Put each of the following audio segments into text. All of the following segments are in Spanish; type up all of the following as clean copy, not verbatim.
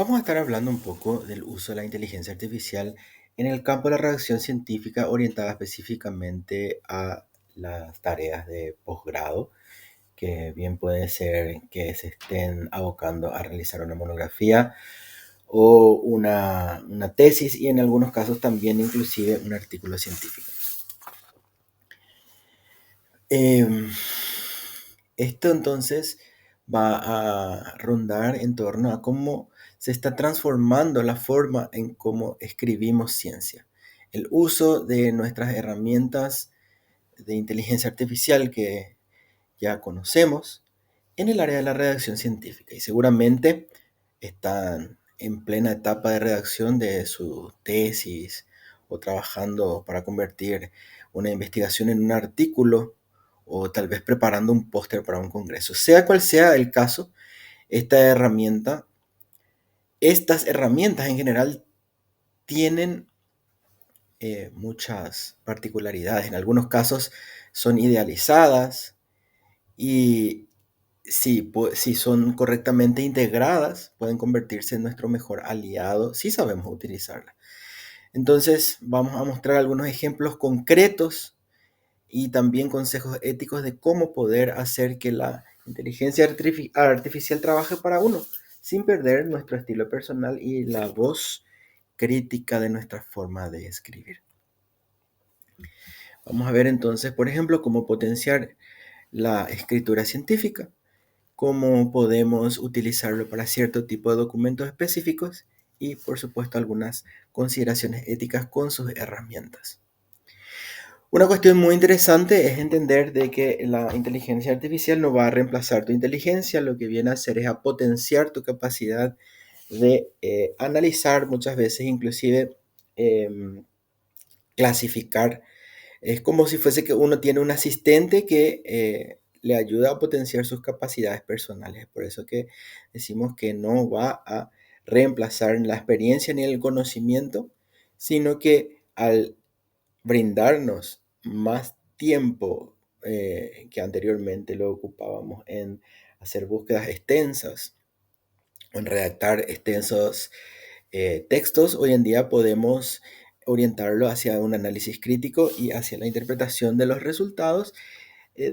Vamos a estar hablando un poco del uso de la inteligencia artificial en el campo de la redacción científica orientada específicamente a las tareas de posgrado, que bien puede ser que se estén abocando a realizar una monografía o una tesis y en algunos casos también inclusive un artículo científico. Em, Esto entonces va a rondar en torno a cómo se está transformando la forma en cómo escribimos ciencia. El uso de nuestras herramientas de inteligencia artificial que ya conocemos en el área de la redacción científica y seguramente están en plena etapa de redacción de su tesis o trabajando para convertir una investigación en un artículo o tal vez preparando un póster para un congreso. Sea cual sea el caso, esta herramienta, estas herramientas en general tienen muchas particularidades. En algunos casos son idealizadas y si son correctamente integradas, pueden convertirse en nuestro mejor aliado si sabemos utilizarla. Entonces, vamos a mostrar algunos ejemplos concretos y también consejos éticos de cómo poder hacer que la inteligencia artificial trabaje para uno, sin perder nuestro estilo personal y la voz crítica de nuestra forma de escribir. Vamos a ver entonces, por ejemplo, cómo potenciar la escritura científica, cómo podemos utilizarlo para cierto tipo de documentos específicos y, por supuesto, algunas consideraciones éticas con sus herramientas. Una cuestión muy interesante es entender de que la inteligencia artificial no va a reemplazar tu inteligencia, lo que viene a hacer es a potenciar tu capacidad de analizar muchas veces, inclusive em, clasificar. Es como si fuese que uno tiene un asistente que le ayuda a potenciar sus capacidades personales. Por eso que decimos que no va a reemplazar la experiencia ni el conocimiento, sino que al brindarnos más tiempo que anteriormente lo ocupábamos en hacer búsquedas extensas, en redactar extensos textos, hoy en día podemos orientarlo hacia un análisis crítico y hacia la interpretación de los resultados,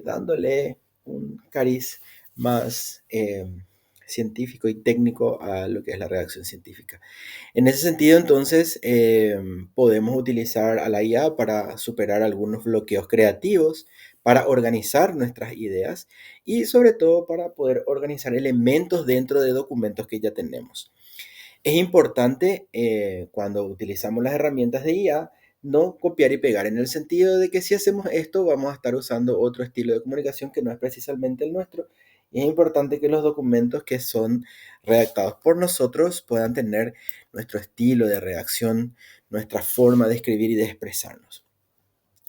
dándole un cariz más científico y técnico a lo que es la redacción científica. En ese sentido, entonces, podemos utilizar a la IA para superar algunos bloqueos creativos, para organizar nuestras ideas y sobre todo para poder organizar elementos dentro de documentos que ya tenemos. Es importante cuando utilizamos las herramientas de IA no copiar y pegar en el sentido de que si hacemos esto vamos a estar usando otro estilo de comunicación que no es precisamente el nuestro. Y es importante que los documentos que son redactados por nosotros puedan tener nuestro estilo de redacción, nuestra forma de escribir y de expresarnos.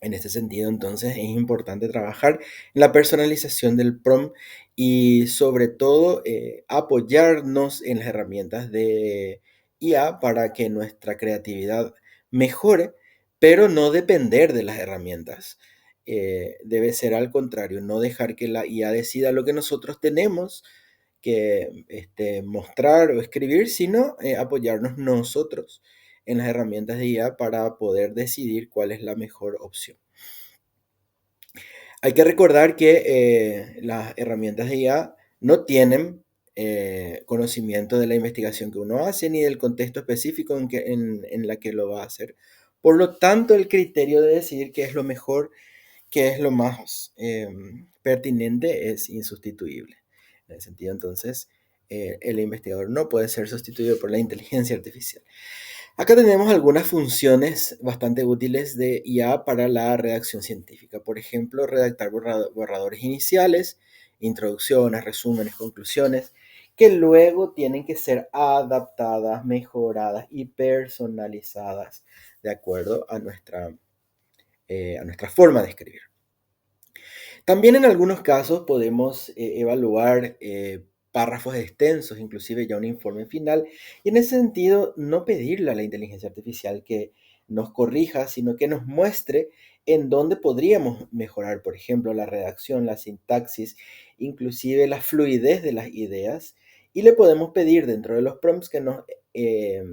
En este sentido, entonces, es importante trabajar en la personalización del prompt y sobre todo apoyarnos en las herramientas de IA para que nuestra creatividad mejore, pero no depender de las herramientas. Debe ser al contrario, no dejar que la IA decida lo que nosotros tenemos que mostrar o escribir, sino apoyarnos nosotros en las herramientas de IA para poder decidir cuál es la mejor opción. Hay que recordar que las herramientas de IA no tienen conocimiento de la investigación que uno hace ni del contexto específico en la que lo va a hacer. Por lo tanto, el criterio de decidir qué es lo mejor, qué es lo más pertinente, es insustituible. En ese sentido, entonces, el investigador no puede ser sustituido por la inteligencia artificial. Acá tenemos algunas funciones bastante útiles de IA para la redacción científica. Por ejemplo, redactar borradores iniciales, introducciones, resúmenes, conclusiones, que luego tienen que ser adaptadas, mejoradas y personalizadas de acuerdo a nuestra forma de escribir. También en algunos casos podemos evaluar párrafos extensos, inclusive ya un informe final, y en ese sentido no pedirle a la inteligencia artificial que nos corrija, sino que nos muestre en dónde podríamos mejorar, por ejemplo, la redacción, la sintaxis, inclusive la fluidez de las ideas Y le podemos pedir dentro de los prompts que nos eh,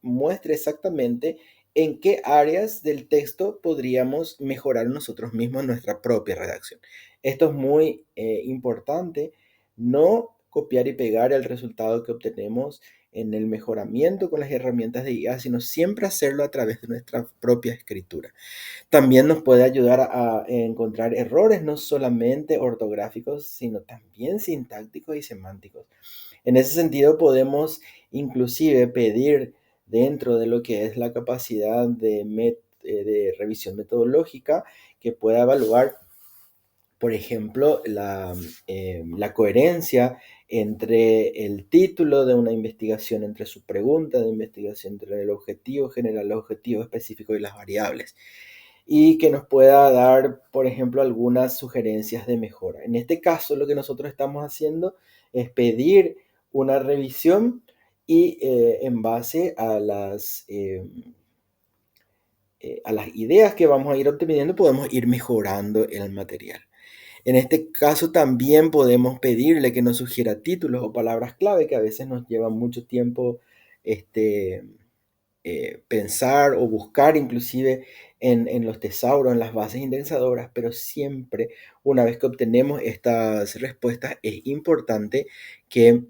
muestre exactamente en qué áreas del texto podríamos mejorar nosotros mismos nuestra propia redacción. Esto es muy importante, no copiar y pegar el resultado que obtenemos en el mejoramiento con las herramientas de IA, sino siempre hacerlo a través de nuestra propia escritura. También nos puede ayudar a encontrar errores no solamente ortográficos, sino también sintácticos y semánticos. En ese sentido, podemos inclusive pedir dentro de lo que es la capacidad de revisión metodológica que pueda evaluar, por ejemplo, la coherencia entre el título de una investigación, entre su pregunta de investigación, entre el objetivo general, el objetivo específico y las variables, y que nos pueda dar, por ejemplo, algunas sugerencias de mejora. En este caso, lo que nosotros estamos haciendo es pedir una revisión y en base a las ideas que vamos a ir obteniendo, podemos ir mejorando el material. En este caso también podemos pedirle que nos sugiera títulos o palabras clave que a veces nos llevan mucho tiempo este, pensar o buscar inclusive en los tesauros, en las bases indexadoras, pero siempre una vez que obtenemos estas respuestas es importante que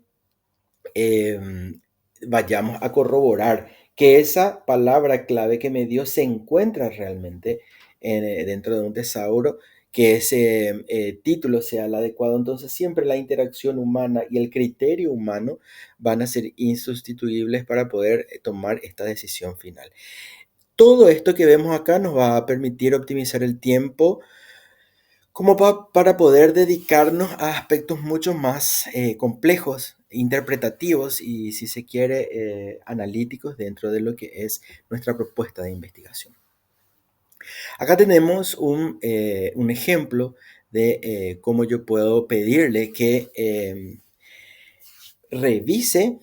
vayamos a corroborar que esa palabra clave que me dio se encuentra realmente dentro de un tesauro, que ese título sea el adecuado. Entonces siempre la interacción humana y el criterio humano van a ser insustituibles para poder tomar esta decisión final. Todo esto que vemos acá nos va a permitir optimizar el tiempo como para poder dedicarnos a aspectos mucho más complejos, interpretativos y, si se quiere, analíticos dentro de lo que es nuestra propuesta de investigación. Acá tenemos un ejemplo de cómo yo puedo pedirle que revise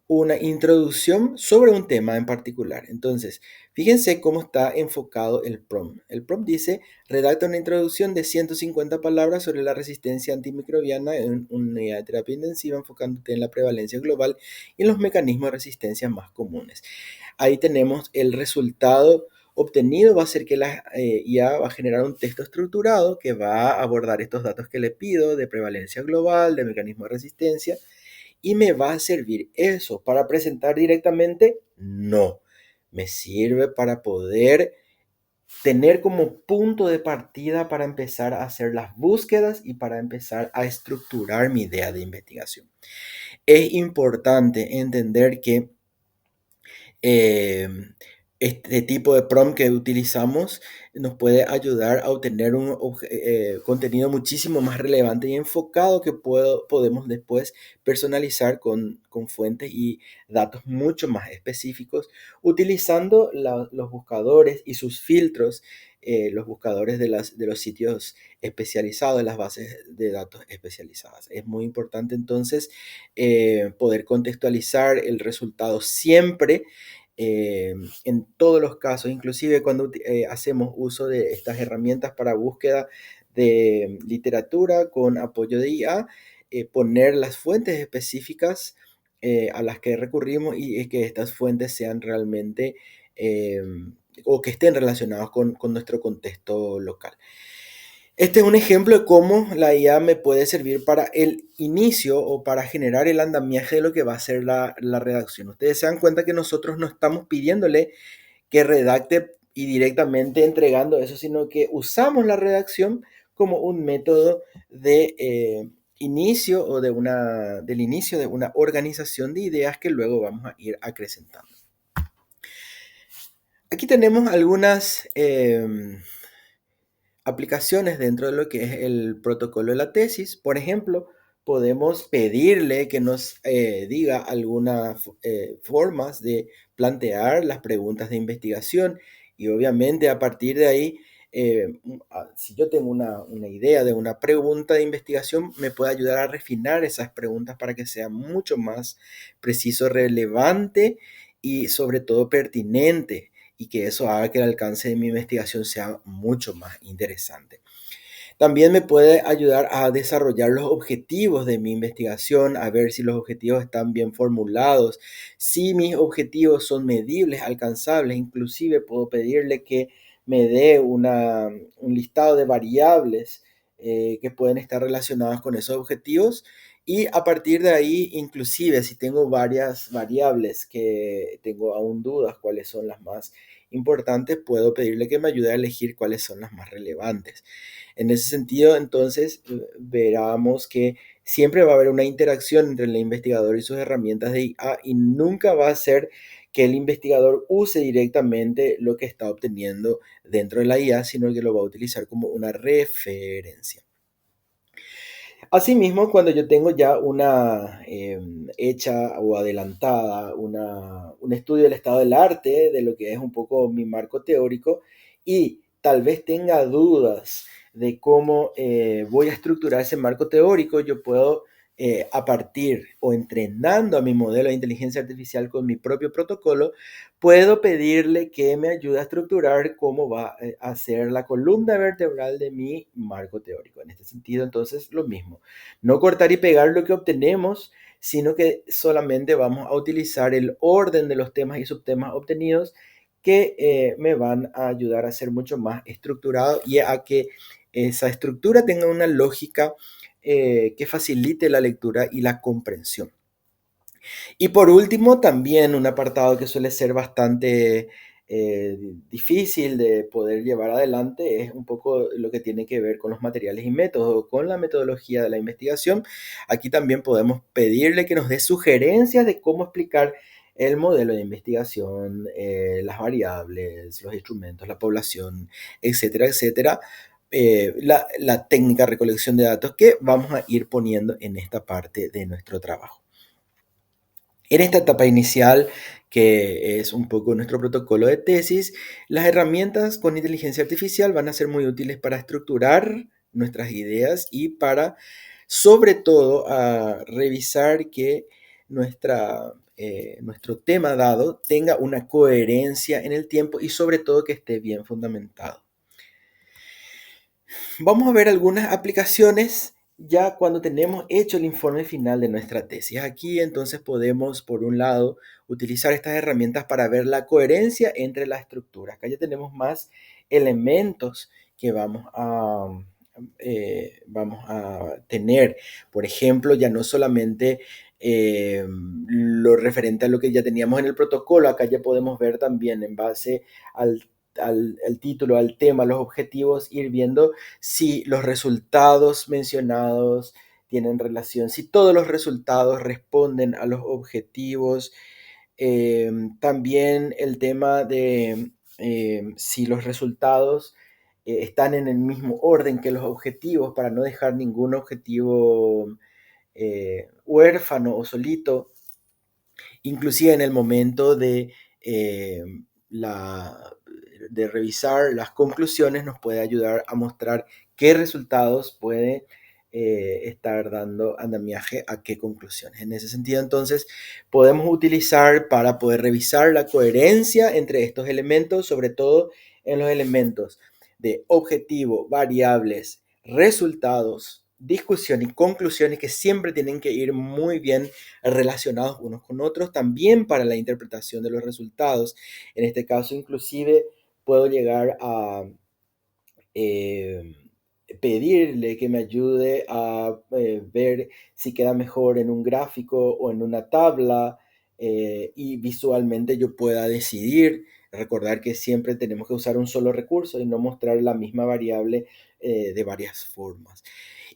una introducción sobre un tema en particular. Entonces, fíjense cómo está enfocado el prompt. El prompt dice, redacta una introducción de 150 palabras sobre la resistencia antimicrobiana en una unidad de terapia intensiva, enfocándote en la prevalencia global y en los mecanismos de resistencia más comunes. Ahí tenemos el resultado obtenido. Va a ser que la IA va a generar un texto estructurado que va a abordar estos datos que le pido de prevalencia global, de mecanismo de resistencia. ¿Y me va a servir eso para presentar directamente? No. Me sirve para poder tener como punto de partida para empezar a hacer las búsquedas y para empezar a estructurar mi idea de investigación. Es importante entender que eh, este tipo de prompt que utilizamos nos puede ayudar a obtener un contenido muchísimo más relevante y enfocado que podemos después personalizar con fuentes y datos mucho más específicos utilizando los buscadores y sus filtros, los buscadores de los sitios especializados, de las bases de datos especializadas. Es muy importante entonces poder contextualizar el resultado siempre en todos los casos, inclusive cuando hacemos uso de estas herramientas para búsqueda de literatura con apoyo de IA, poner las fuentes específicas a las que recurrimos y que estas fuentes sean realmente eh, o que estén relacionadas con nuestro contexto local. Este es un ejemplo de cómo la IA me puede servir para el inicio o para generar el andamiaje de lo que va a ser la redacción. Ustedes se dan cuenta que nosotros no estamos pidiéndole que redacte y directamente entregando eso, sino que usamos la redacción como un método de inicio o del inicio de una organización de ideas que luego vamos a ir acrecentando. Aquí tenemos algunas aplicaciones dentro de lo que es el protocolo de la tesis. Por ejemplo, podemos pedirle que nos diga algunas formas de plantear las preguntas de investigación y obviamente a partir de ahí, si yo tengo una idea de una pregunta de investigación, me puede ayudar a refinar esas preguntas para que sea mucho más preciso, relevante y sobre todo pertinente y que eso haga que el alcance de mi investigación sea mucho más interesante. También me puede ayudar a desarrollar los objetivos de mi investigación, a ver si los objetivos están bien formulados, si mis objetivos son medibles, alcanzables. Inclusive puedo pedirle que me dé un listado de variables que pueden estar relacionadas con esos objetivos. Y a partir de ahí, inclusive si tengo varias variables que tengo aún dudas cuáles son las más importantes, puedo pedirle que me ayude a elegir cuáles son las más relevantes. En ese sentido, entonces, veramos que siempre va a haber una interacción entre el investigador y sus herramientas de IA, y nunca va a ser que el investigador use directamente lo que está obteniendo dentro de la IA, sino que lo va a utilizar como una referencia. Asimismo, cuando yo tengo ya una hecha o adelantada, un estudio del estado del arte, de lo que es un poco mi marco teórico, y tal vez tenga dudas de cómo voy a estructurar ese marco teórico, yo puedo, a partir o entrenando a mi modelo de inteligencia artificial con mi propio protocolo, puedo pedirle que me ayude a estructurar cómo va a ser la columna vertebral de mi marco teórico. En este sentido, entonces, lo mismo. No cortar y pegar lo que obtenemos, sino que solamente vamos a utilizar el orden de los temas y subtemas obtenidos que me van a ayudar a ser mucho más estructurado y a que esa estructura tenga una lógica que facilite la lectura y la comprensión. Y por último, también un apartado que suele ser bastante difícil de poder llevar adelante es un poco lo que tiene que ver con los materiales y métodos, con la metodología de la investigación. Aquí también podemos pedirle que nos dé sugerencias de cómo explicar el modelo de investigación, las variables, los instrumentos, la población, etcétera, etcétera. La técnica de recolección de datos que vamos a ir poniendo en esta parte de nuestro trabajo. En esta etapa inicial, que es un poco nuestro protocolo de tesis, las herramientas con inteligencia artificial van a ser muy útiles para estructurar nuestras ideas y para, sobre todo, a revisar que nuestro tema dado tenga una coherencia en el tiempo y sobre todo que esté bien fundamentado. Vamos a ver algunas aplicaciones ya cuando tenemos hecho el informe final de nuestra tesis. Aquí entonces podemos, por un lado, utilizar estas herramientas para ver la coherencia entre la estructura. Acá ya tenemos más elementos que vamos a tener. Por ejemplo, ya no solamente lo referente a lo que ya teníamos en el protocolo, acá ya podemos ver también en base al título, al tema, los objetivos, ir viendo si los resultados mencionados tienen relación, si todos los resultados responden a los objetivos. También el tema de si los resultados están en el mismo orden que los objetivos, para no dejar ningún objetivo huérfano o solito. Inclusive en el momento eh, la, de revisar las conclusiones, nos puede ayudar a mostrar qué resultados puede estar dando andamiaje a qué conclusiones. En ese sentido, entonces, podemos utilizar para poder revisar la coherencia entre estos elementos, sobre todo en los elementos de objetivo, variables, resultados, discusión y conclusiones, que siempre tienen que ir muy bien relacionados unos con otros, también para la interpretación de los resultados. En este caso, inclusive, puedo llegar a eh, pedirle que me ayude a ver si queda mejor en un gráfico o en una tabla, y visualmente yo pueda decidir. Recordar que siempre tenemos que usar un solo recurso y no mostrar la misma variable de varias formas.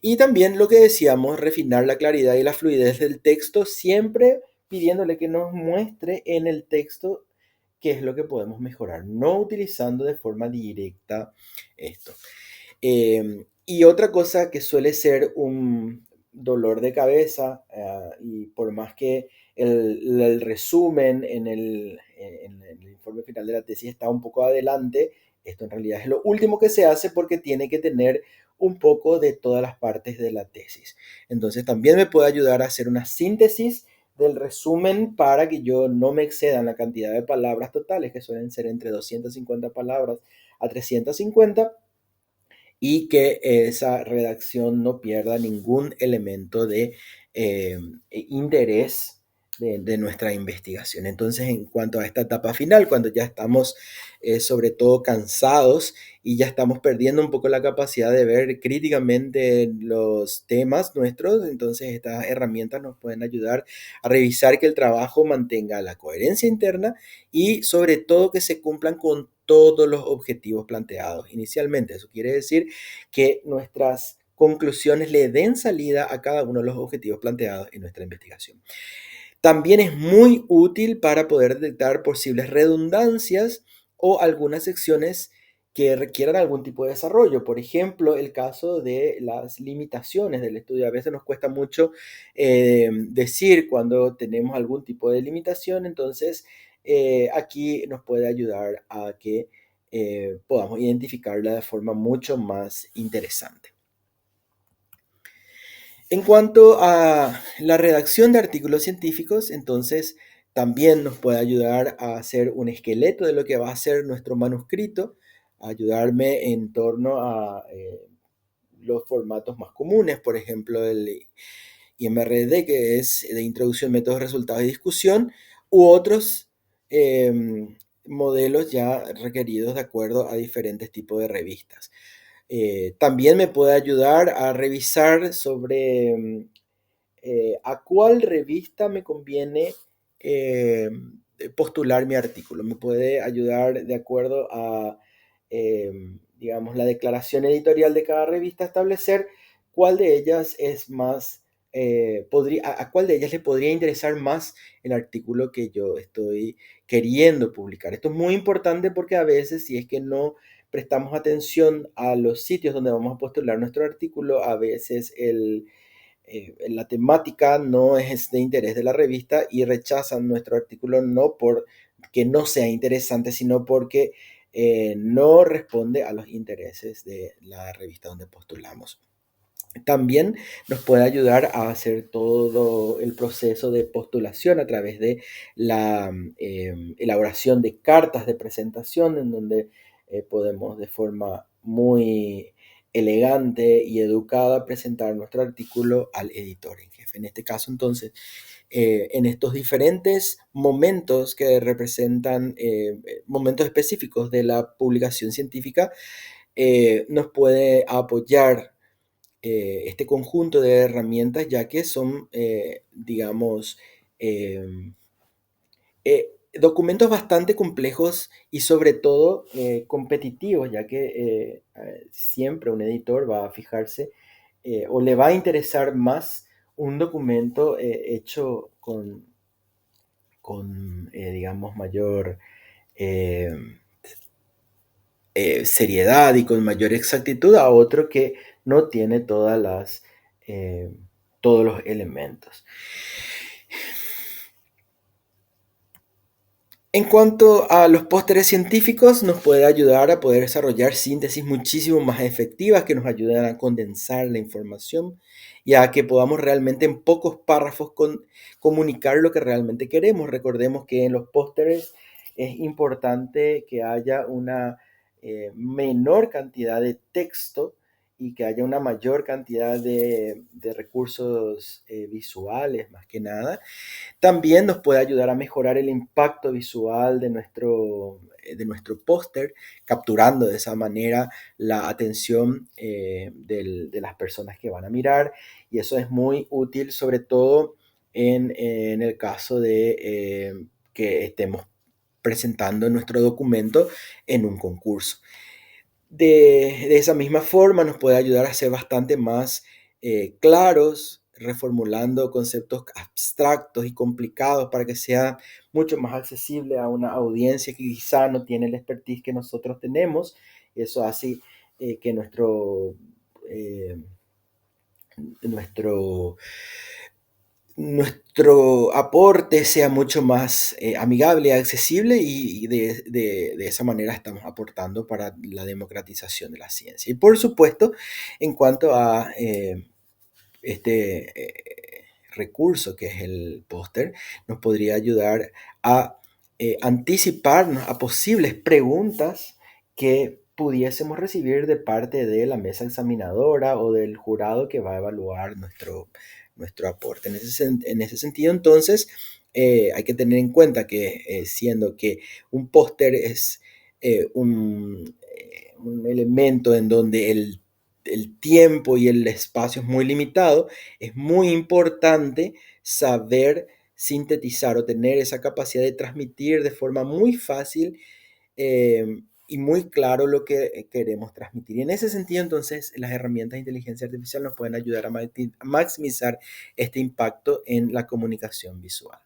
Y también lo que decíamos, refinar la claridad y la fluidez del texto, siempre pidiéndole que nos muestre en el texto qué es lo que podemos mejorar, no utilizando de forma directa esto. Y otra cosa que suele ser un dolor de cabeza, y por más que el resumen en el informe final de la tesis está un poco adelante, esto en realidad es lo último que se hace porque tiene que tener un poco de todas las partes de la tesis. Entonces también me puede ayudar a hacer una síntesis del resumen para que yo no me exceda en la cantidad de palabras totales, que suelen ser entre 250 palabras a 350, y que esa redacción no pierda ningún elemento de interés de nuestra investigación. Entonces, en cuanto a esta etapa final, cuando ya estamos sobre todo cansados y ya estamos perdiendo un poco la capacidad de ver críticamente los temas nuestros, entonces estas herramientas nos pueden ayudar a revisar que el trabajo mantenga la coherencia interna y sobre todo que se cumplan con todos los objetivos planteados inicialmente. Eso quiere decir que nuestras conclusiones le den salida a cada uno de los objetivos planteados en nuestra investigación. También es muy útil para poder detectar posibles redundancias o algunas secciones que requieran algún tipo de desarrollo. Por ejemplo, el caso de las limitaciones del estudio. A veces nos cuesta mucho decir cuando tenemos algún tipo de limitación, entonces aquí nos puede ayudar a que podamos identificarla de forma mucho más interesante. En cuanto a la redacción de artículos científicos, entonces también nos puede ayudar a hacer un esqueleto de lo que va a ser nuestro manuscrito, ayudarme en torno a los formatos más comunes, por ejemplo, el IMRD, que es de introducción, métodos, resultados y discusión, u otros modelos ya requeridos de acuerdo a diferentes tipos de revistas. También me puede ayudar a revisar sobre a cuál revista me conviene eh, postular mi artículo. Me puede ayudar de acuerdo a, digamos, la declaración editorial de cada revista, establecer cuál de ellas es más, a cuál de ellas le podría interesar más el artículo que yo estoy queriendo publicar. Esto es muy importante porque a veces, si es que no prestamos atención a los sitios donde vamos a postular nuestro artículo, a veces la temática no es de interés de la revista y rechazan nuestro artículo no porque no sea interesante, sino porque no responde a los intereses de la revista donde postulamos. También nos puede ayudar a hacer todo el proceso de postulación a través de la elaboración de cartas de presentación en donde podemos de forma muy elegante y educada presentar nuestro artículo al editor en jefe. En este caso, entonces, en estos diferentes momentos que representan momentos específicos de la publicación científica, nos puede apoyar este conjunto de herramientas, ya que son, digamos, documentos bastante complejos y sobre todo competitivos, ya que siempre un editor va a fijarse o le va a interesar más un documento hecho con digamos, mayor eh, seriedad y con mayor exactitud a otro que no tiene eh, todos los elementos. En cuanto a los pósteres científicos, nos puede ayudar a poder desarrollar síntesis muchísimo más efectivas que nos ayudan a condensar la información y a que podamos realmente en pocos párrafos comunicar lo que realmente queremos. Recordemos que en los pósteres es importante que haya una menor cantidad de texto y que haya una mayor cantidad de recursos visuales, más que nada. También nos puede ayudar a mejorar el impacto visual de nuestro póster, capturando de esa manera la atención de las personas que van a mirar. Y eso es muy útil, sobre todo en el caso de que estemos presentando nuestro documento en un concurso. De esa misma forma nos puede ayudar a ser bastante más claros, reformulando conceptos abstractos y complicados para que sea mucho más accesible a una audiencia que quizá no tiene el expertise que nosotros tenemos. Eso hace que eh, nuestro nuestro aporte sea mucho más amigable y accesible y de esa manera estamos aportando para la democratización de la ciencia. Y por supuesto, en cuanto a este recurso que es el póster, nos podría ayudar a anticiparnos a posibles preguntas que pudiésemos recibir de parte de la mesa examinadora o del jurado que va a evaluar nuestro aporte. En ese sentido, entonces, hay que tener en cuenta que siendo que un póster es un elemento en donde el tiempo y el espacio es muy limitado, es muy importante saber sintetizar o tener esa capacidad de transmitir de forma muy fácil y muy claro lo que queremos transmitir. Y en ese sentido, entonces, las herramientas de inteligencia artificial nos pueden ayudar a maximizar este impacto en la comunicación visual.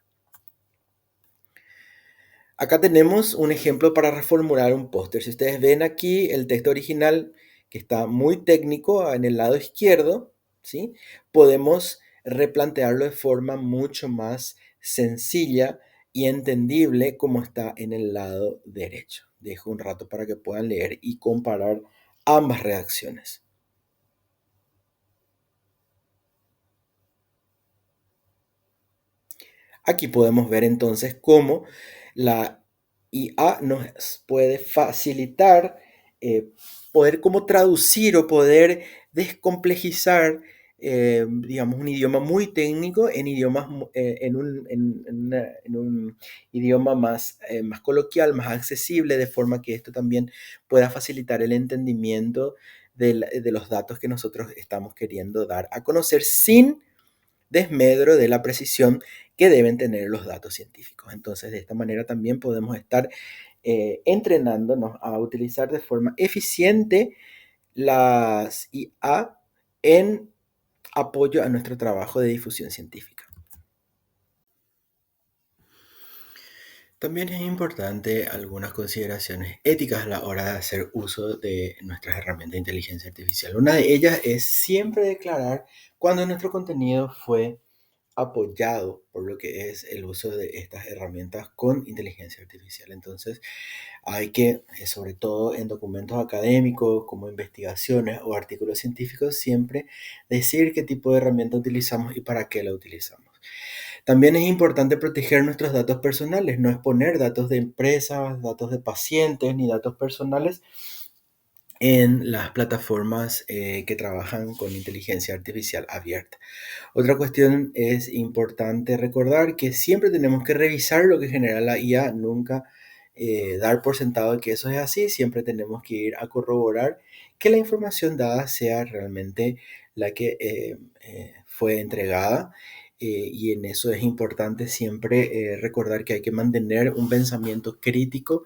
Acá tenemos un ejemplo para reformular un póster. Si ustedes ven aquí el texto original, que está muy técnico en el lado izquierdo, ¿sí? Podemos replantearlo de forma mucho más sencilla y entendible como está en el lado derecho. Dejo un rato para que puedan leer y comparar ambas redacciones. Aquí podemos ver entonces cómo la IA nos puede facilitar poder como traducir o poder descomplejizar, digamos, un idioma muy técnico en idiomas, en un idioma más coloquial, más accesible, de forma que esto también pueda facilitar el entendimiento de los datos que nosotros estamos queriendo dar a conocer sin desmedro de la precisión que deben tener los datos científicos. Entonces, de esta manera también podemos estar entrenándonos a utilizar de forma eficiente las IA en apoyo a nuestro trabajo de difusión científica. También es importante algunas consideraciones éticas a la hora de hacer uso de nuestras herramientas de inteligencia artificial. Una de ellas es siempre declarar cuando nuestro contenido fue apoyado por lo que es el uso de estas herramientas con inteligencia artificial. Entonces, hay que, sobre todo en documentos académicos como investigaciones o artículos científicos, siempre decir qué tipo de herramienta utilizamos y para qué la utilizamos. También es importante proteger nuestros datos personales, no exponer datos de empresas, datos de pacientes ni datos personales en las plataformas que trabajan con inteligencia artificial abierta. Otra cuestión es importante recordar que siempre tenemos que revisar lo que genera la IA, nunca dar por sentado de que eso es así, siempre tenemos que ir a corroborar que la información dada sea realmente la que fue entregada. Y en eso es importante siempre recordar que hay que mantener un pensamiento crítico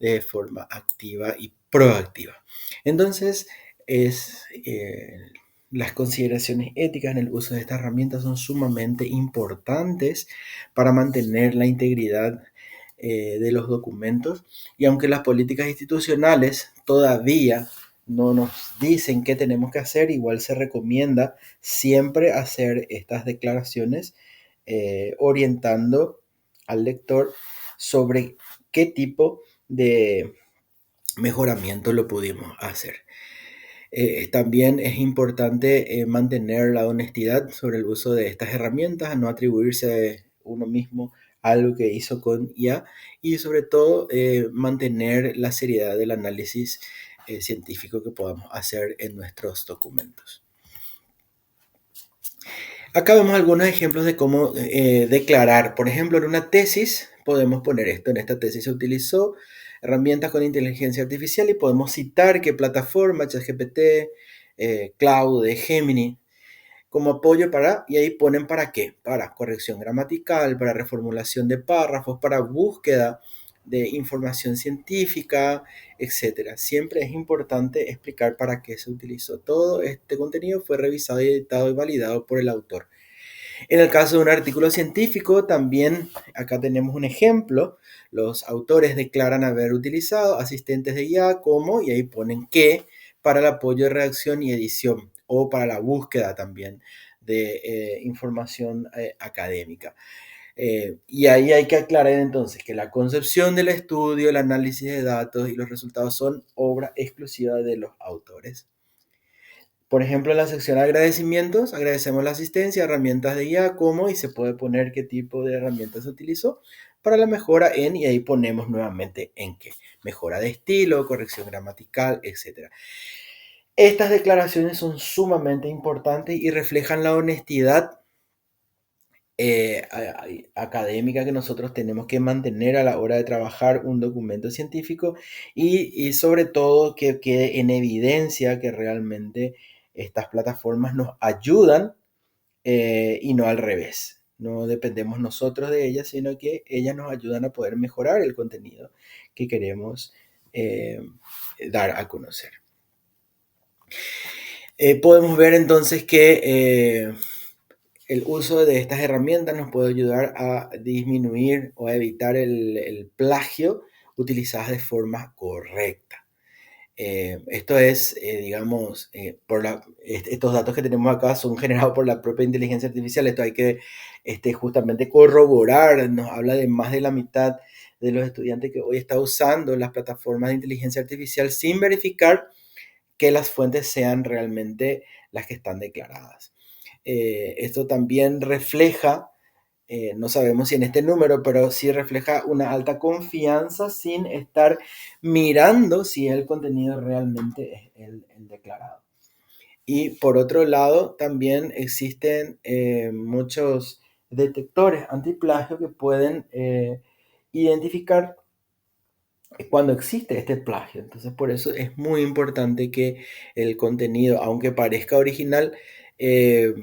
de forma activa y proactiva. Entonces, las consideraciones éticas en el uso de estas herramientas son sumamente importantes para mantener la integridad de los documentos. Y aunque las políticas institucionales todavía no nos dicen qué tenemos que hacer, igual se recomienda siempre hacer estas declaraciones orientando al lector sobre qué tipo de mejoramiento lo pudimos hacer. También es importante mantener la honestidad sobre el uso de estas herramientas, no atribuirse uno mismo algo que hizo con IA y sobre todo mantener la seriedad del análisis científico que podamos hacer en nuestros documentos. Acá vemos algunos ejemplos de cómo declarar. Por ejemplo, en una tesis podemos poner esto. En esta tesis se utilizó herramientas con inteligencia artificial y podemos citar qué plataforma, ChatGPT, Claude, Gemini, como apoyo para, y ahí ponen para qué, para corrección gramatical, para reformulación de párrafos, para búsqueda de información científica, etcétera. Siempre es importante explicar para qué se utilizó. Todo este contenido fue revisado, editado y validado por el autor. En el caso de un artículo científico, también acá tenemos un ejemplo. Los autores declaran haber utilizado asistentes de IA como, y ahí ponen qué, para el apoyo de redacción y edición, o para la búsqueda también de información académica. Y ahí hay que aclarar entonces que la concepción del estudio, el análisis de datos y los resultados son obra exclusiva de los autores. Por ejemplo, en la sección agradecimientos, agradecemos la asistencia, herramientas de guía, cómo, y se puede poner qué tipo de herramientas se utilizó para la mejora en, y ahí ponemos nuevamente en qué. Mejora de estilo, corrección gramatical, etc. Estas declaraciones son sumamente importantes y reflejan la honestidad académica que nosotros tenemos que mantener a la hora de trabajar un documento científico y sobre todo que quede en evidencia que realmente estas plataformas nos ayudan y no al revés. No dependemos nosotros de ellas, sino que ellas nos ayudan a poder mejorar el contenido que queremos eh, dar a conocer. Podemos ver entonces que el uso de estas herramientas nos puede ayudar a disminuir o a evitar el plagio utilizadas de forma correcta. Esto es, digamos, estos datos que tenemos acá son generados por la propia inteligencia artificial. Esto hay que justamente corroborar. Nos habla de más de la mitad de los estudiantes que hoy están usando las plataformas de inteligencia artificial sin verificar que las fuentes sean realmente las que están declaradas. Esto también refleja, no sabemos si en este número, pero sí refleja una alta confianza sin estar mirando si el contenido realmente es el declarado. Y por otro lado, también existen muchos detectores antiplagio que pueden identificar cuando existe este plagio. Entonces, por eso es muy importante que el contenido, aunque parezca original, eh,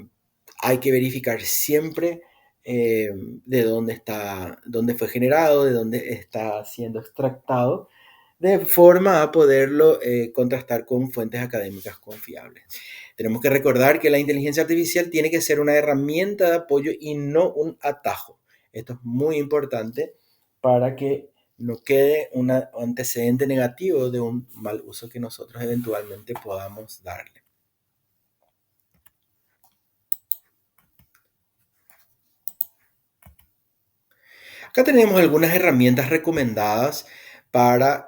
hay que verificar siempre de dónde fue generado, de dónde está siendo extractado, de forma a poderlo contrastar con fuentes académicas confiables. Tenemos que recordar que la inteligencia artificial tiene que ser una herramienta de apoyo y no un atajo. Esto es muy importante para que no quede un antecedente negativo de un mal uso que nosotros eventualmente podamos darle. Acá tenemos algunas herramientas recomendadas para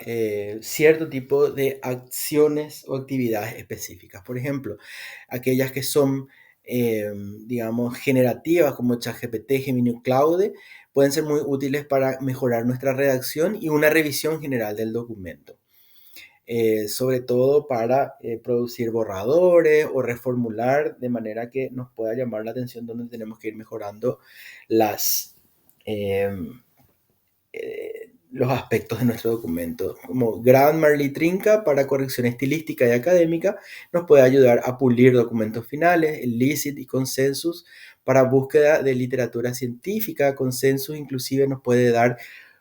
cierto tipo de acciones o actividades específicas. Por ejemplo, aquellas que son, digamos, generativas como ChatGPT, Gemini o Claude, pueden ser muy útiles para mejorar nuestra redacción y una revisión general del documento. Sobre todo para producir borradores o reformular de manera que nos pueda llamar la atención donde tenemos que ir mejorando las, em, los aspectos de nuestro documento. Como Grammarly Trinca para corrección estilística y académica nos puede ayudar a pulir documentos finales, el Licit y Consensus para búsqueda de literatura científica. Consensus inclusive nos puede dar,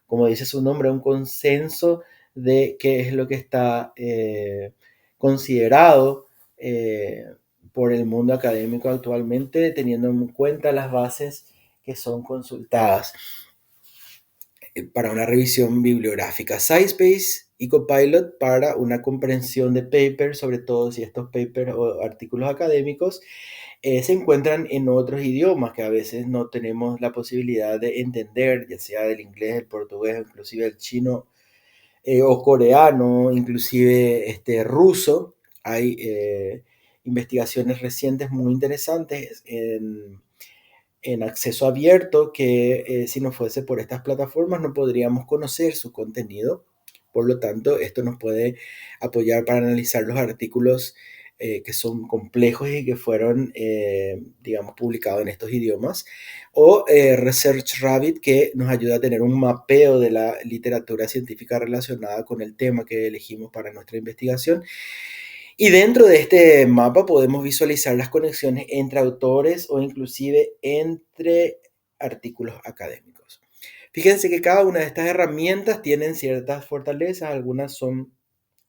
como dice su nombre, un consenso de qué es lo que está considerado por el mundo académico actualmente, teniendo en cuenta las bases que son consultadas para una revisión bibliográfica. SciSpace y Copilot para una comprensión de papers, sobre todo si estos papers o artículos académicos se encuentran en otros idiomas que a veces no tenemos la posibilidad de entender, ya sea del inglés, el portugués, inclusive el chino o coreano, inclusive ruso. Hay investigaciones recientes muy interesantes en acceso abierto que si no fuese por estas plataformas no podríamos conocer su contenido. Por lo tanto, esto nos puede apoyar para analizar los artículos que son complejos y que fueron, digamos, publicados en estos idiomas. O Research Rabbit, que nos ayuda a tener un mapeo de la literatura científica relacionada con el tema que elegimos para nuestra investigación. Y dentro de este mapa podemos visualizar las conexiones entre autores o inclusive entre artículos académicos. Fíjense que cada una de estas herramientas tienen ciertas fortalezas, algunas son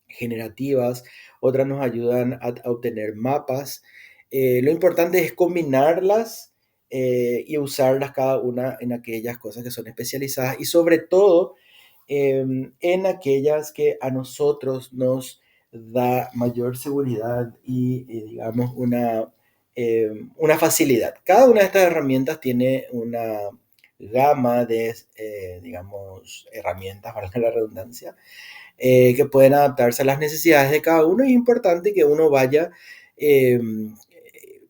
generativas, otras nos ayudan a obtener mapas. Lo importante es combinarlas y usarlas cada una en aquellas cosas que son especializadas y sobre todo en aquellas que a nosotros nos da mayor seguridad y digamos, una facilidad. Cada una de estas herramientas tiene una gama de, digamos, herramientas, valga la redundancia, que pueden adaptarse a las necesidades de cada uno. Y es importante que uno vaya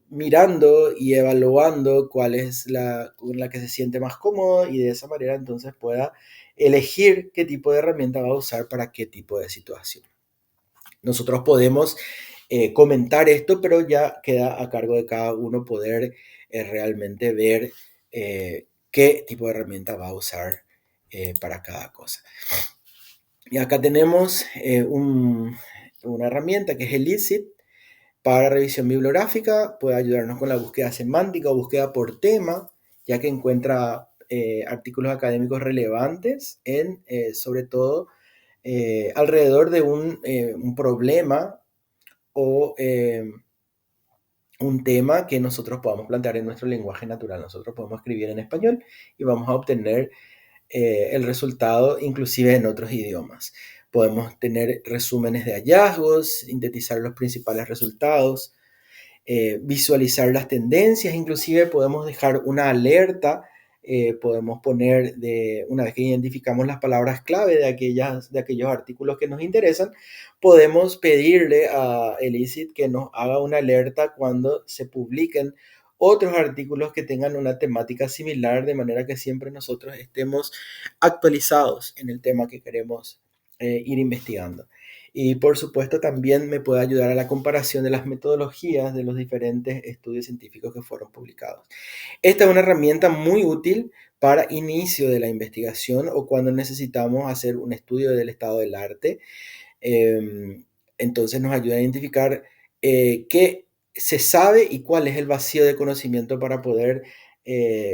mirando y evaluando cuál es con la que se siente más cómodo y de esa manera entonces pueda elegir qué tipo de herramienta va a usar para qué tipo de situación. Nosotros podemos comentar esto, pero ya queda a cargo de cada uno poder realmente ver qué tipo de herramienta va a usar para cada cosa. Y acá tenemos una herramienta que es el ELICIT para revisión bibliográfica. Puede ayudarnos con la búsqueda semántica o búsqueda por tema, ya que encuentra artículos académicos relevantes sobre todo alrededor de un problema o un tema que nosotros podamos plantear en nuestro lenguaje natural. Nosotros podemos escribir en español y vamos a obtener el resultado inclusive en otros idiomas. Podemos tener resúmenes de hallazgos, sintetizar los principales resultados, visualizar las tendencias, inclusive podemos dejar una alerta, podemos poner, una vez que identificamos las palabras clave de aquellos artículos que nos interesan, podemos pedirle a Elicit que nos haga una alerta cuando se publiquen otros artículos que tengan una temática similar, de manera que siempre nosotros estemos actualizados en el tema que queremos ir investigando. Y por supuesto también me puede ayudar a la comparación de las metodologías de los diferentes estudios científicos que fueron publicados. Esta es una herramienta muy útil para inicio de la investigación o cuando necesitamos hacer un estudio del estado del arte. Entonces nos ayuda a identificar qué se sabe y cuál es el vacío de conocimiento para poder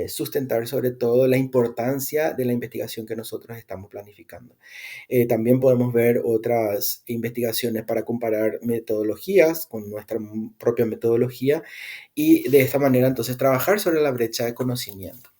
sustentar sobre todo la importancia de la investigación que nosotros estamos planificando. También podemos ver otras investigaciones para comparar metodologías con nuestra propia metodología y de esta manera entonces trabajar sobre la brecha de conocimiento.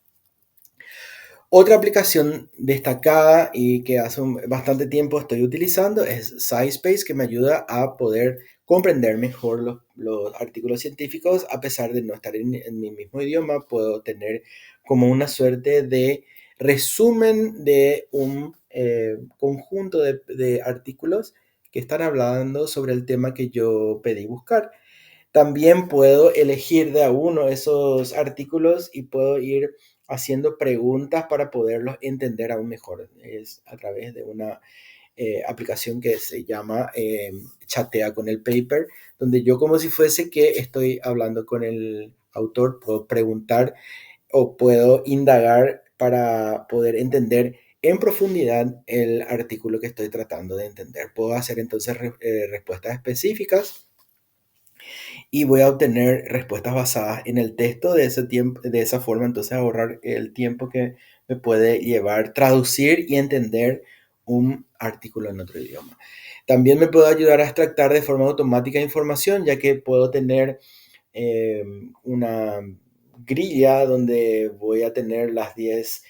Otra aplicación destacada y que hace bastante tiempo estoy utilizando es SciSpace, que me ayuda a poder comprender mejor los artículos científicos. A pesar de no estar en mi mismo idioma, puedo tener como una suerte de resumen de un conjunto de artículos que están hablando sobre el tema que yo pedí buscar. También puedo elegir de a uno esos artículos y puedo ir haciendo preguntas para poderlos entender aún mejor. Es a través de una aplicación que se llama Chatea con el Paper, donde yo como si fuese que estoy hablando con el autor, puedo preguntar o puedo indagar para poder entender en profundidad el artículo que estoy tratando de entender. Puedo hacer entonces respuestas específicas y voy a obtener respuestas basadas en el texto de ese tiempo, de esa forma entonces ahorrar el tiempo que me puede llevar traducir y entender un artículo en otro idioma. También me puede ayudar a extractar de forma automática información, ya que puedo tener una grilla donde voy a tener los 10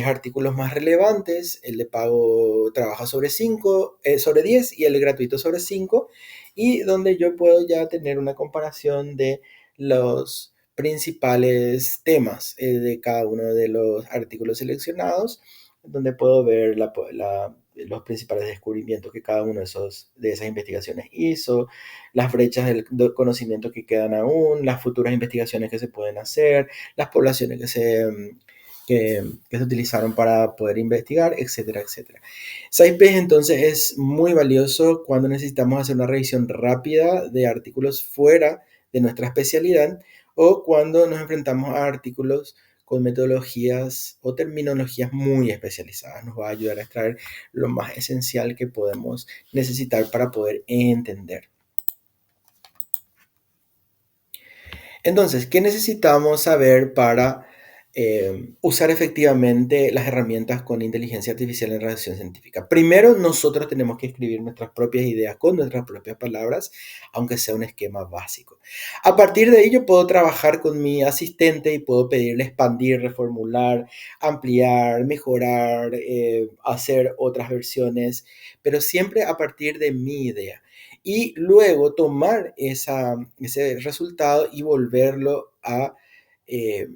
artículos más relevantes. El de pago trabaja sobre 10 y el gratuito sobre 5, y donde yo puedo ya tener una comparación de los principales temas de cada uno de los artículos seleccionados, donde puedo ver los principales descubrimientos que cada uno de esas investigaciones hizo, las brechas del conocimiento que quedan aún, las futuras investigaciones que se pueden hacer, las poblaciones que se utilizaron para poder investigar, etcétera, etcétera. SciPage entonces es muy valioso cuando necesitamos hacer una revisión rápida de artículos fuera de nuestra especialidad o cuando nos enfrentamos a artículos con metodologías o terminologías muy especializadas. Nos va a ayudar a extraer lo más esencial que podemos necesitar para poder entender. Entonces, ¿qué necesitamos saber para usar efectivamente las herramientas con inteligencia artificial en redacción científica? Primero, nosotros tenemos que escribir nuestras propias ideas con nuestras propias palabras, aunque sea un esquema básico. A partir de ello, puedo trabajar con mi asistente y puedo pedirle expandir, reformular, ampliar, mejorar, hacer otras versiones, pero siempre a partir de mi idea. Y luego tomar ese resultado y volverlo a eh,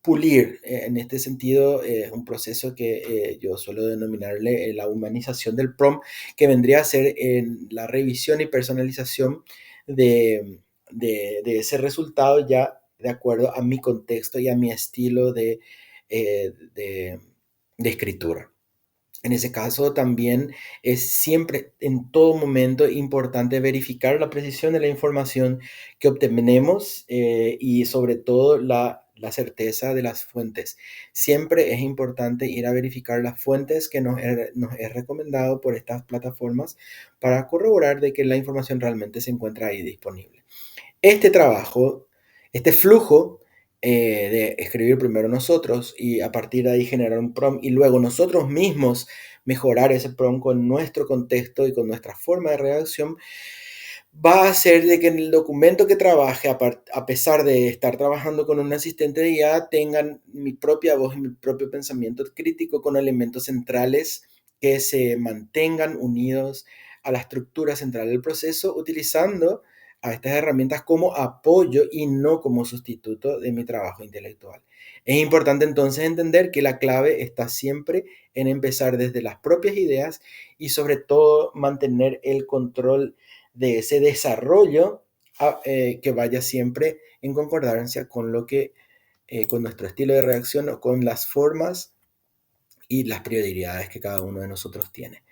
pulir. En este sentido, es un proceso que yo suelo denominarle la humanización del prompt, que vendría a ser en la revisión y personalización de, de ese resultado ya de acuerdo a mi contexto y a mi estilo de escritura. En ese caso también es siempre, en todo momento, importante verificar la precisión de la información que obtenemos y sobre todo la certeza de las fuentes. Siempre es importante ir a verificar las fuentes que nos es recomendado por estas plataformas para corroborar de que la información realmente se encuentra ahí disponible. Este trabajo, este flujo de escribir primero nosotros y a partir de ahí generar un prompt y luego nosotros mismos mejorar ese prompt con nuestro contexto y con nuestra forma de redacción, va a hacer de que en el documento que trabaje, a pesar de estar trabajando con un asistente de IA, tengan mi propia voz y mi propio pensamiento crítico con elementos centrales que se mantengan unidos a la estructura central del proceso, utilizando a estas herramientas como apoyo y no como sustituto de mi trabajo intelectual. Es importante entonces entender que la clave está siempre en empezar desde las propias ideas y sobre todo mantener el control de ese desarrollo que vaya siempre en concordancia con lo que, con nuestro estilo de reacción o con las formas y las prioridades que cada uno de nosotros tiene.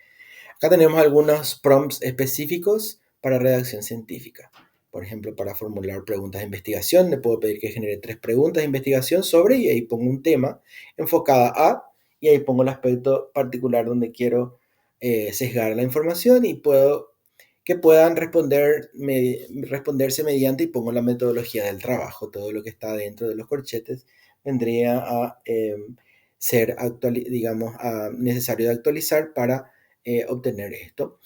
Acá tenemos algunos prompts específicos para redacción científica. Por ejemplo, para formular preguntas de investigación, le puedo pedir que genere 3 preguntas de investigación sobre, y ahí pongo un tema enfocada a, y ahí pongo el aspecto particular donde quiero sesgar la información y puedo que puedan responderse mediante y pongo la metodología del trabajo. Todo lo que está dentro de los corchetes vendría a ser, digamos, necesario de actualizar para obtener esto.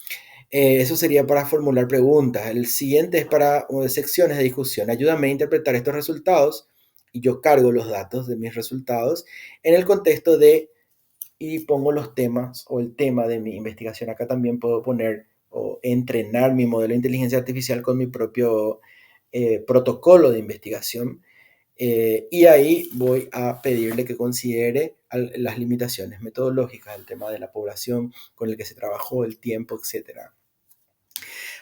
Eso sería para formular preguntas. El siguiente es para secciones de discusión. Ayúdame a interpretar estos resultados y yo cargo los datos de mis resultados en el contexto de y pongo los temas o el tema de mi investigación. Acá también puedo poner o entrenar mi modelo de inteligencia artificial con mi propio protocolo de investigación. Y ahí voy a pedirle que considere las limitaciones metodológicas, el tema de la población con el que se trabajó, el tiempo, etcétera.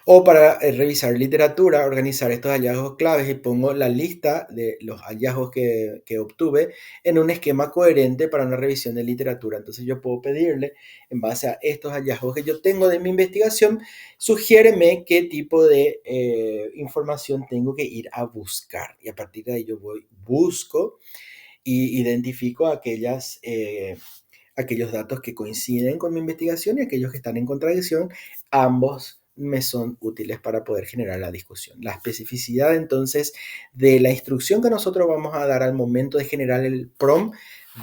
O para revisar literatura, organizar estos hallazgos claves y pongo la lista de los hallazgos que obtuve en un esquema coherente para una revisión de literatura. Entonces yo puedo pedirle, en base a estos hallazgos que yo tengo de mi investigación, sugiéreme qué tipo de información tengo que ir a buscar. Y a partir de ahí yo busco y identifico aquellos datos que coinciden con mi investigación y aquellos que están en contradicción. Ambos me son útiles para poder generar la discusión. La especificidad entonces de la instrucción que nosotros vamos a dar al momento de generar el prompt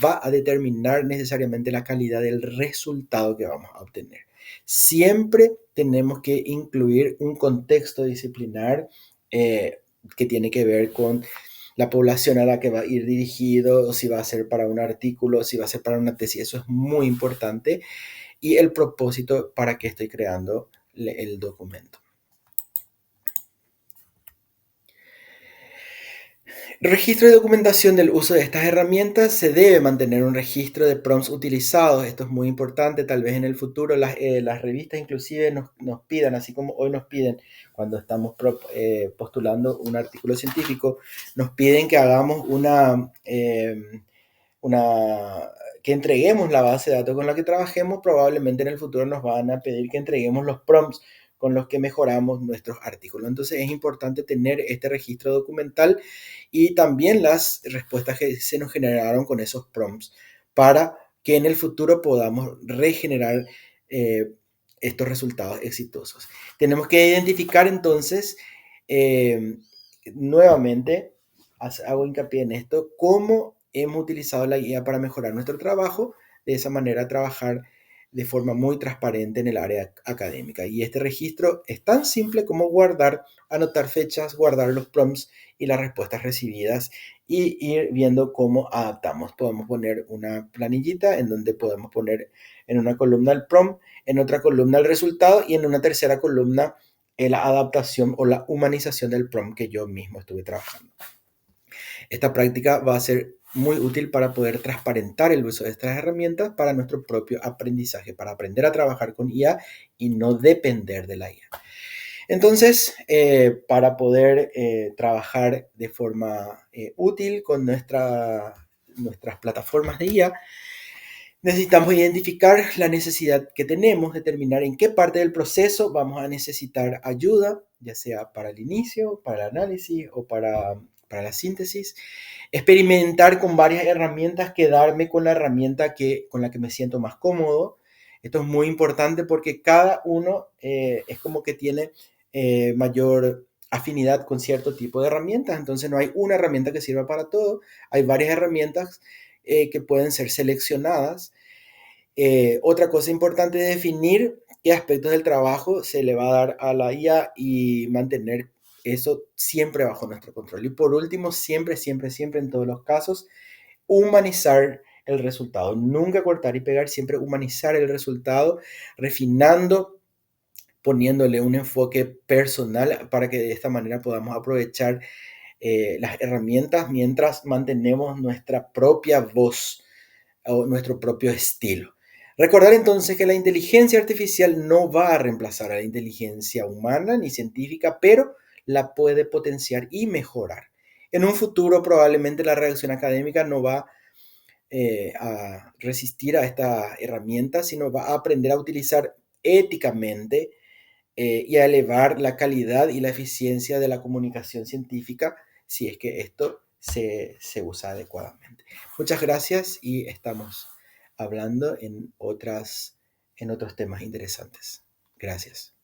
va a determinar necesariamente la calidad del resultado que vamos a obtener. Siempre tenemos que incluir un contexto disciplinar que tiene que ver con la población a la que va a ir dirigido, si va a ser para un artículo, si va a ser para una tesis. Eso es muy importante. Y el propósito para que estoy creando el documento. Registro y documentación del uso de estas herramientas. Se debe mantener un registro de prompts utilizados. Esto es muy importante. Tal vez en el futuro las revistas inclusive nos pidan, así como hoy nos piden cuando estamos postulando un artículo científico, nos piden que hagamos que entreguemos la base de datos con la que trabajemos. Probablemente en el futuro nos van a pedir que entreguemos los prompts con los que mejoramos nuestros artículos. Entonces es importante tener este registro documental y también las respuestas que se nos generaron con esos prompts para que en el futuro podamos regenerar estos resultados exitosos. Tenemos que identificar entonces nuevamente, hago hincapié en esto, cómo hemos utilizado la guía para mejorar nuestro trabajo, de esa manera trabajar de forma muy transparente en el área académica. Y este registro es tan simple como anotar fechas, guardar los prompts y las respuestas recibidas y ir viendo cómo adaptamos. Podemos poner una planillita en donde podemos poner en una columna el prompt, en otra columna el resultado y en una tercera columna la adaptación o la humanización del prompt que yo mismo estuve trabajando. Esta práctica va a ser muy útil para poder transparentar el uso de estas herramientas para nuestro propio aprendizaje, para aprender a trabajar con IA y no depender de la IA. Entonces, para poder trabajar de forma útil con nuestras plataformas de IA, necesitamos identificar la necesidad que tenemos, determinar en qué parte del proceso vamos a necesitar ayuda, ya sea para el inicio, para el análisis o para la síntesis. Experimentar con varias herramientas, quedarme con la herramienta con la que me siento más cómodo. Esto es muy importante porque cada uno es como que tiene mayor afinidad con cierto tipo de herramientas. Entonces no hay una herramienta que sirva para todo. Hay varias herramientas que pueden ser seleccionadas. Otra cosa importante es definir qué aspectos del trabajo se le va a dar a la IA y mantener eso siempre bajo nuestro control. Y por último, siempre, siempre, siempre en todos los casos, humanizar el resultado. Nunca cortar y pegar, siempre humanizar el resultado, refinando, poniéndole un enfoque personal para que de esta manera podamos aprovechar las herramientas mientras mantenemos nuestra propia voz o nuestro propio estilo. Recordar entonces que la inteligencia artificial no va a reemplazar a la inteligencia humana ni científica, pero la puede potenciar y mejorar. En un futuro probablemente la redacción académica no va a resistir a esta herramienta, sino va a aprender a utilizar éticamente y a elevar la calidad y la eficiencia de la comunicación científica si es que esto se usa adecuadamente. Muchas gracias y estamos hablando en otros temas interesantes. Gracias.